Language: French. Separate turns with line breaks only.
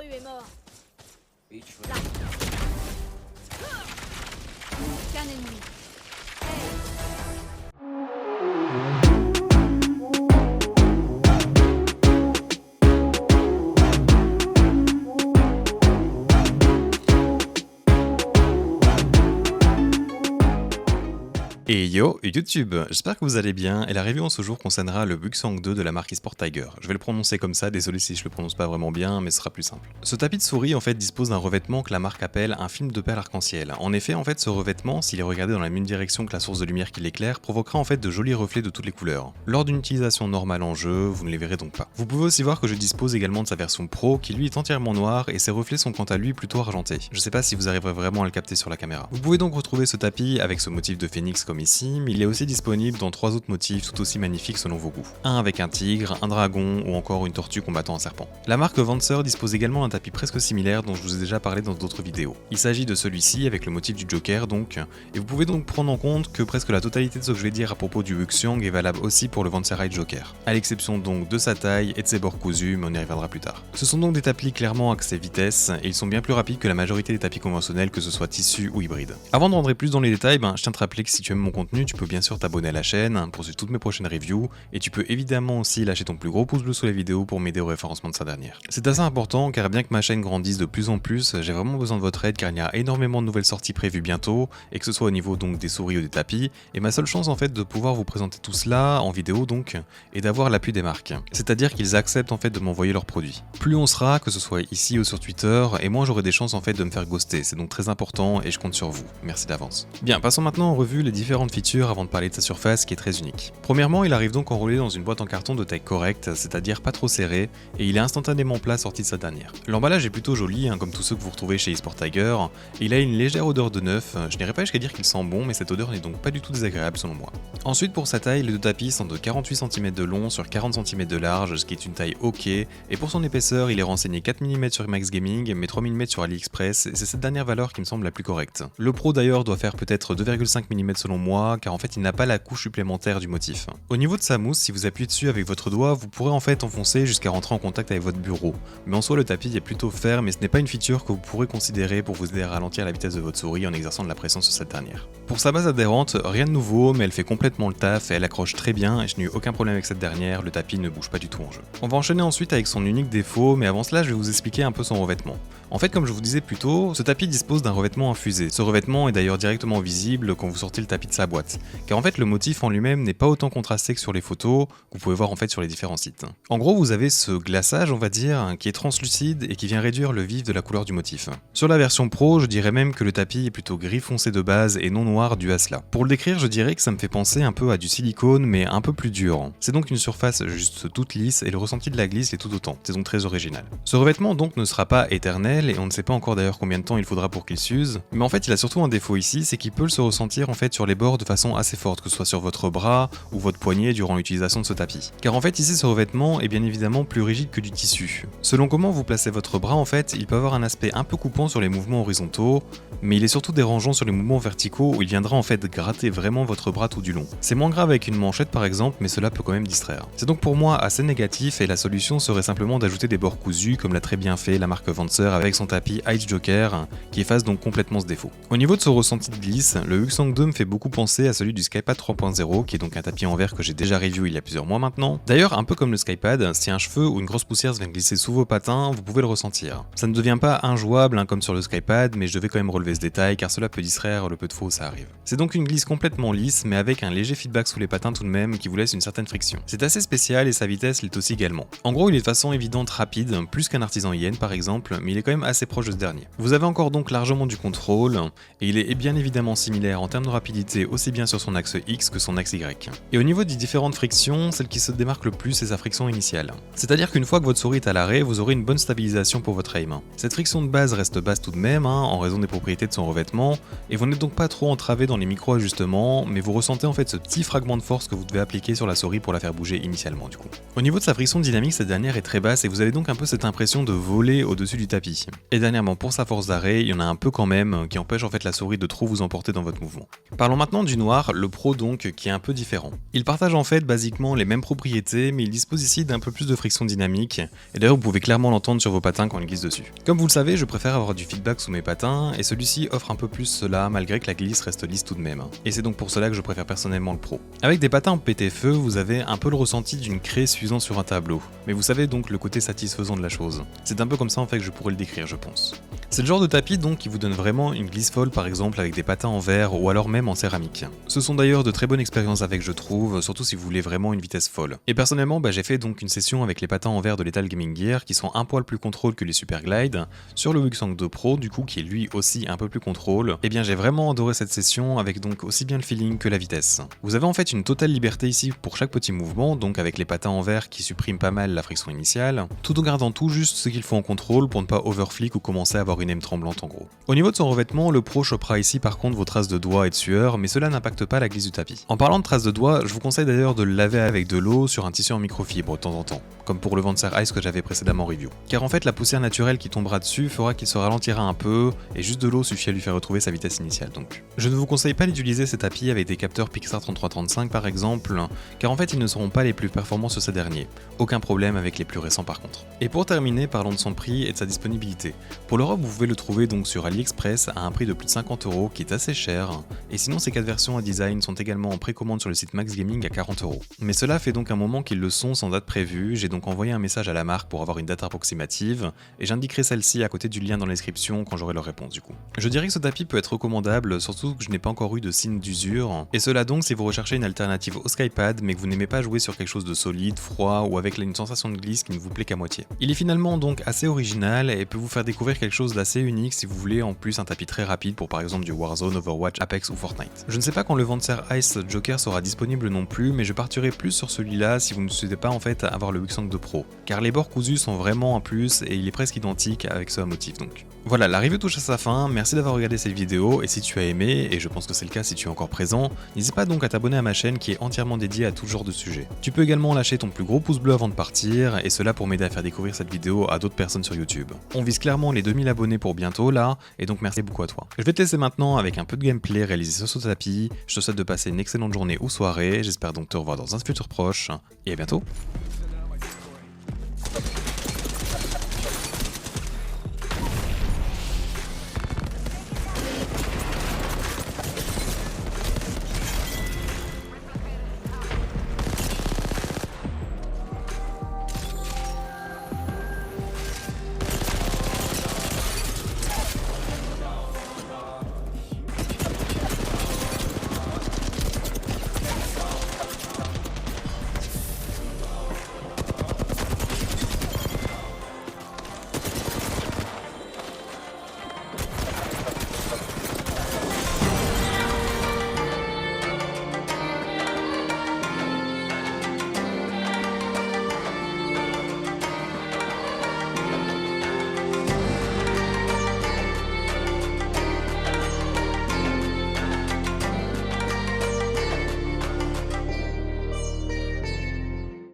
disparu et mort.
Oui, tu
Là. Qu'un ennemi.
Et yo, YouTube, j'espère que vous allez bien, et la review en ce jour concernera le Wuxang 2 de la marque eSport Tiger. Je vais le prononcer comme ça, désolé si je le prononce pas vraiment bien, mais ce sera plus simple. Ce tapis de souris en fait dispose d'un revêtement que la marque appelle un film de perles arc-en-ciel. En effet, en fait, ce revêtement, s'il est regardé dans la même direction que la source de lumière qui l'éclaire, provoquera en fait de jolis reflets de toutes les couleurs. Lors d'une utilisation normale en jeu, vous ne les verrez donc pas. Vous pouvez aussi voir que je dispose également de sa version Pro, qui lui est entièrement noir, et ses reflets sont quant à lui plutôt argentés. Je sais pas si vous arriverez vraiment à le capter sur la caméra. Vous pouvez donc retrouver ce tapis avec ce motif de phénix comme ici, mais il est aussi disponible dans 3 autres motifs tout aussi magnifiques selon vos goûts. Un avec un tigre, un dragon ou encore une tortue combattant un serpent. La marque Vancer dispose également d'un tapis presque similaire dont je vous ai déjà parlé dans d'autres vidéos. Il s'agit de celui-ci avec le motif du Joker donc, et vous pouvez donc prendre en compte que presque la totalité de ce que je vais dire à propos du Wuxiang est valable aussi pour le Vancerite Joker, à l'exception donc de sa taille et de ses bords cousus, mais on y reviendra plus tard. Ce sont donc des tapis clairement axés vitesse, et ils sont bien plus rapides que la majorité des tapis conventionnels, que ce soit tissu ou hybride. Avant de rentrer plus dans les détails, je tiens à te rappeler que si tu aimes mon contenu, tu peux bien sûr t'abonner à la chaîne pour suivre toutes mes prochaines reviews, et tu peux évidemment aussi lâcher ton plus gros pouce bleu sous la vidéo pour m'aider au référencement de sa dernière. C'est assez important car bien que ma chaîne grandisse de plus en plus, j'ai vraiment besoin de votre aide car il y a énormément de nouvelles sorties prévues bientôt, et que ce soit au niveau donc des souris ou des tapis, et ma seule chance en fait de pouvoir vous présenter tout cela en vidéo donc, et d'avoir l'appui des marques. C'est-à-dire qu'ils acceptent en fait de m'envoyer leurs produits. Plus on sera, que ce soit ici ou sur Twitter, et moins j'aurai des chances en fait de me faire ghoster, c'est donc très important et je compte sur vous. Merci d'avance. Bien, passons maintenant en revue les différentes features avant de parler de sa surface qui est très unique. Premièrement, il arrive donc enroulé dans une boîte en carton de taille correcte, c'est-à-dire pas trop serré, et il est instantanément plat sorti de sa dernière. L'emballage est plutôt joli, comme tous ceux que vous retrouvez chez eSport Tiger, et il a une légère odeur de neuf, je n'irai pas jusqu'à dire qu'il sent bon, mais cette odeur n'est donc pas du tout désagréable selon moi. Ensuite, pour sa taille, les deux tapis sont de 48 cm de long sur 40 cm de large, ce qui est une taille ok, et pour son épaisseur, il est renseigné 4 mm sur Max Gaming, mais 3 mm sur AliExpress, et c'est cette dernière valeur qui me semble la plus correcte. Le Pro d'ailleurs doit faire peut-être 2,5 mm selon moi, car en fait il n'a pas la couche supplémentaire du motif. Au niveau de sa mousse, si vous appuyez dessus avec votre doigt, vous pourrez en fait enfoncer jusqu'à rentrer en contact avec votre bureau. Mais en soi, le tapis est plutôt ferme et ce n'est pas une feature que vous pourrez considérer pour vous aider à ralentir la vitesse de votre souris en exerçant de la pression sur cette dernière. Pour sa base adhérente, rien de nouveau, mais elle fait complètement le taf et elle accroche très bien et je n'ai eu aucun problème avec cette dernière, le tapis ne bouge pas du tout en jeu. On va enchaîner ensuite avec son unique défaut, mais avant cela, je vais vous expliquer un peu son revêtement. En fait, comme je vous disais plus tôt, ce tapis dispose d'un revêtement infusé. Ce revêtement est d'ailleurs directement visible quand vous sortez le tapis de sa boîte, car en fait le motif en lui-même n'est pas autant contrasté que sur les photos, que vous pouvez voir en fait sur les différents sites. En gros, vous avez ce glaçage, on va dire, qui est translucide et qui vient réduire le vif de la couleur du motif. Sur la version Pro, je dirais même que le tapis est plutôt gris foncé de base et non noir dû à cela. Pour le décrire, je dirais que ça me fait penser un peu à du silicone, mais un peu plus dur. C'est donc une surface juste toute lisse et le ressenti de la glisse est tout autant. C'est donc très original. Ce revêtement donc ne sera pas éternel et on ne sait pas encore d'ailleurs combien de temps il faudra pour qu'il s'use, mais en fait il a surtout un défaut ici, c'est qu'il peut se ressentir en fait sur les bords de façon assez forte, que ce soit sur votre bras ou votre poignet durant l'utilisation de ce tapis. Car en fait ici ce revêtement est bien évidemment plus rigide que du tissu. Selon comment vous placez votre bras en fait, il peut avoir un aspect un peu coupant sur les mouvements horizontaux, mais il est surtout dérangeant sur les mouvements verticaux où il viendra en fait gratter vraiment votre bras tout du long. C'est moins grave avec une manchette par exemple, mais cela peut quand même distraire. C'est donc pour moi assez négatif et la solution serait simplement d'ajouter des bords cousus comme l'a très bien fait la marque Vancer avec son tapis Ice Joker qui efface donc complètement ce défaut. Au niveau de ce ressenti de glisse, le Wuxang 2 me fait beaucoup penser à celui du Skypad 3.0 qui est donc un tapis en verre que j'ai déjà review il y a plusieurs mois maintenant. D'ailleurs, un peu comme le Skypad, si un cheveu ou une grosse poussière vient glisser sous vos patins, vous pouvez le ressentir. Ça ne devient pas injouable comme sur le Skypad, mais je devais quand même relever ce détail car cela peut distraire le peu de fois où ça arrive. C'est donc une glisse complètement lisse mais avec un léger feedback sous les patins tout de même qui vous laisse une certaine friction. C'est assez spécial et sa vitesse l'est aussi également. En gros, il est de façon évidente rapide, plus qu'un artisan Yen par exemple, mais il est quand même assez proche de ce dernier. Vous avez encore donc largement du contrôle, et il est bien évidemment similaire en termes de rapidité aussi bien sur son axe X que son axe Y. Et au niveau des différentes frictions, celle qui se démarque le plus est sa friction initiale. C'est-à-dire qu'une fois que votre souris est à l'arrêt, vous aurez une bonne stabilisation pour votre aim. Cette friction de base reste basse tout de même, en raison des propriétés de son revêtement, et vous n'êtes donc pas trop entravé dans les micro-ajustements, mais vous ressentez en fait ce petit fragment de force que vous devez appliquer sur la souris pour la faire bouger initialement du coup. Au niveau de sa friction dynamique, cette dernière est très basse et vous avez donc un peu cette impression de voler au-dessus du tapis. aussi. Et dernièrement, pour sa force d'arrêt, il y en a un peu quand même qui empêche en fait la souris de trop vous emporter dans votre mouvement. Parlons maintenant du noir, le Pro donc, qui est un peu différent. Il partage en fait basiquement les mêmes propriétés, mais il dispose ici d'un peu plus de friction dynamique, et d'ailleurs vous pouvez clairement l'entendre sur vos patins quand il glisse dessus. Comme vous le savez, je préfère avoir du feedback sous mes patins, et celui-ci offre un peu plus cela malgré que la glisse reste lisse tout de même. Et c'est donc pour cela que je préfère personnellement le Pro. Avec des patins en PT-feu, vous avez un peu le ressenti d'une craie s'usant sur un tableau, mais vous savez donc le côté satisfaisant de la chose. C'est un peu comme ça en fait que je pourrais le décrire, je pense. C'est le genre de tapis donc qui vous donne vraiment une glisse folle par exemple avec des patins en verre ou alors même en céramique. Ce sont d'ailleurs de très bonnes expériences avec je trouve, surtout si vous voulez vraiment une vitesse folle. Et personnellement j'ai fait donc une session avec les patins en verre de Lethal Gaming Gear qui sont un poil plus contrôle que les Super Glide, sur le Wuxang 2 Pro du coup qui est lui aussi un peu plus contrôle. Et bien j'ai vraiment adoré cette session avec donc aussi bien le feeling que la vitesse. Vous avez en fait une totale liberté ici pour chaque petit mouvement, donc avec les patins en verre qui suppriment pas mal la friction initiale, tout en gardant tout juste ce qu'il faut en contrôle pour ne pas overflick ou commencer à avoir une aime tremblante en gros. Au niveau de son revêtement, le Pro chopera ici par contre vos traces de doigts et de sueur, mais cela n'impacte pas la glisse du tapis. En parlant de traces de doigts, je vous conseille d'ailleurs de le laver avec de l'eau sur un tissu en microfibre de temps en temps, comme pour le Vencer Ice que j'avais précédemment review. Car en fait la poussière naturelle qui tombera dessus fera qu'il se ralentira un peu, et juste de l'eau suffit à lui faire retrouver sa vitesse initiale donc. Je ne vous conseille pas d'utiliser ces tapis avec des capteurs Pixar 3335 par exemple, car en fait ils ne seront pas les plus performants sur ces derniers. Aucun problème avec les plus récents par contre. Et pour terminer, parlons de son prix et de sa disponibilité. Pour l'Europe, vous pouvez le trouver donc sur AliExpress à un prix de plus de 50€, qui est assez cher, et sinon ces 4 versions à design sont également en précommande sur le site Max Gaming à 40€. Mais cela fait donc un moment qu'ils le sont sans date prévue, j'ai donc envoyé un message à la marque pour avoir une date approximative, et j'indiquerai celle-ci à côté du lien dans la description quand j'aurai leur réponse du coup. Je dirais que ce tapis peut être recommandable, surtout que je n'ai pas encore eu de signe d'usure, et cela donc si vous recherchez une alternative au Skypad mais que vous n'aimez pas jouer sur quelque chose de solide, froid ou avec une sensation de glisse qui ne vous plaît qu'à moitié. Il est finalement donc assez original et peut vous faire découvrir quelque chose d'assez unique si vous voulez en plus un tapis très rapide pour par exemple du Warzone, Overwatch, Apex ou Fortnite. Je ne sais pas quand le Vencer Ice Joker sera disponible non plus, mais je partirai plus sur celui-là si vous ne souhaitez pas en fait avoir le Wuxang 2 Pro, car les bords cousus sont vraiment en plus et il est presque identique avec ceux à motif donc. Voilà, la review touche à sa fin, merci d'avoir regardé cette vidéo et si tu as aimé, et je pense que c'est le cas si tu es encore présent, n'hésite pas donc à t'abonner à ma chaîne qui est entièrement dédiée à tout genre de sujet. Tu peux également lâcher ton plus gros pouce bleu avant de partir, et cela pour m'aider à faire découvrir cette vidéo à d'autres personnes sur YouTube. On vise clairement les 2000 abonnés pour bientôt là, et donc merci beaucoup à toi. Je vais te laisser maintenant avec un peu de gameplay réalisé sur ce tapis, je te souhaite de passer une excellente journée ou soirée, j'espère donc te revoir dans un futur proche, et à bientôt.